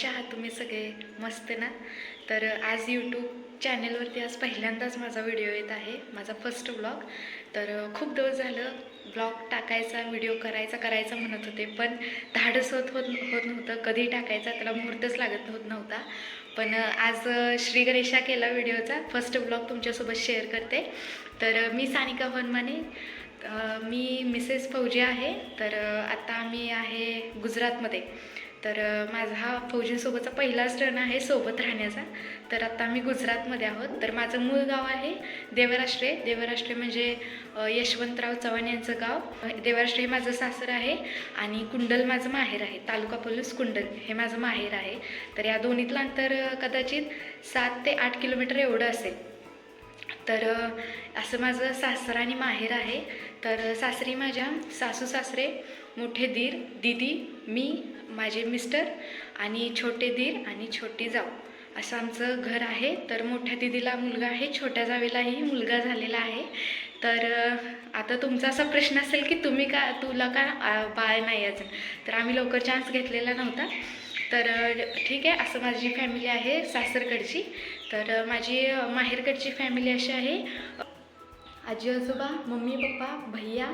कशा आहात तुम्ही सगळे? मस्त ना? तर आज यूट्यूब चॅनेलवरती आज पहिल्यांदाच माझा व्हिडिओ येत आहे, माझा फर्स्ट व्लॉग. तर खूप दिवस झालं व्लॉग टाकायचा, व्हिडिओ करायचा म्हणत होते, पण धाडस होत नव्हतं. कधी टाकायचा त्याला मुहूर्तच लागत नव्हता. पण आज श्री गणेशा केला व्हिडिओचा फर्स्ट व्लॉग तुमच्यासोबत शेअर करते. तर मी सानिका वनमाने, मी मिसेस फौजी आहे. तर आता मी आहे गुजरातमध्ये. तर माझा हा फौजींसोबतचा पहिलाच टर्न आहे सोबत राहण्याचा. तर आता आम्ही गुजरातमध्ये आहोत. तर माझं मूळ गाव आहे देवराष्ट्रे म्हणजे यशवंतराव चव्हाण यांचं गाव. देवराष्ट्रे हे माझं सासर आहे आणि कुंडल माझं माहेर आहे. तालुका पोलीस कुंडल हे माझं माहेर आहे. तर या दोन्हीतलं अंतर कदाचित 7 ते 8 किलोमीटर एवढं असेल. तर असं माझं सासर आणि माहेर आहे. तर सासरी माझ्या सासू सासरे, मोठे दीर, दीदी, मी, माझे मिस्टर आणि छोटे दीर आणि छोटी जाऊ असं आमचं घर आहे. तर मोठ्या दीदीला मुलगा आहे, छोट्या जावेलाही मुलगा झालेला आहे. तर आता तुमचा असा प्रश्न असेल की तुला का बाळ नाही अजून. तर आम्ही लवकर चान्स घेतलेला नव्हता. तर ठीक आहे, असं माझी फॅमिली आहे सासरकडची. तर माझी माहेरकडची फॅमिली अशी आहे, आजी आजोबा, मम्मी पप्पा, भैया,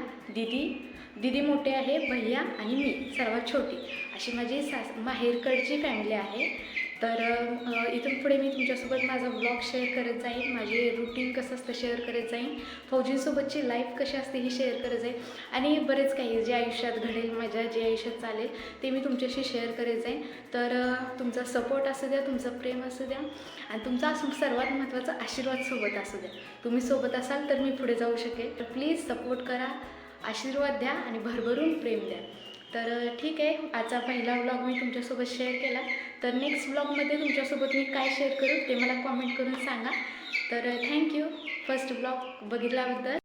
दीदी मोठे आहे, भैया आणि मी सर्वात छोटी, अशी माझी माहेरकडची फॅमिली आहे. तर इथून पुढे मी तुमच्यासोबत माझा ब्लॉग शेअर करत जाईन, माझे रुटीन कसं असतं शेअर करत जाईन, फौजींसोबतची लाईफ कशी असते ही शेअर करत जाईन आणि बरेच काही जे आयुष्यात घडेल, माझ्या जे आयुष्यात चालेल ते मी तुमच्याशी शेअर करत जाईन. तर तुमचा सपोर्ट असू द्या, तुमचं प्रेम असू द्या आणि तुमचा सर्वात महत्त्वाचा आशीर्वाद सोबत असू द्या. तुम्ही सोबत असाल तर मी पुढे जाऊ शकेल. तर प्लीज सपोर्ट करा, आशीर्वाद द्या आणि भरभरून प्रेम द्या. तर ठीक आहे, आजचा पहिला व्लॉग मी तुमच्यासोबत शेअर केला. तर नेक्स्ट व्लॉगमध्ये तुमच्यासोबत मी काय शेअर करू ते मला कॉमेंट करून सांगा. तर थँक्यू फर्स्ट व्लॉग बघितल्याबद्दल.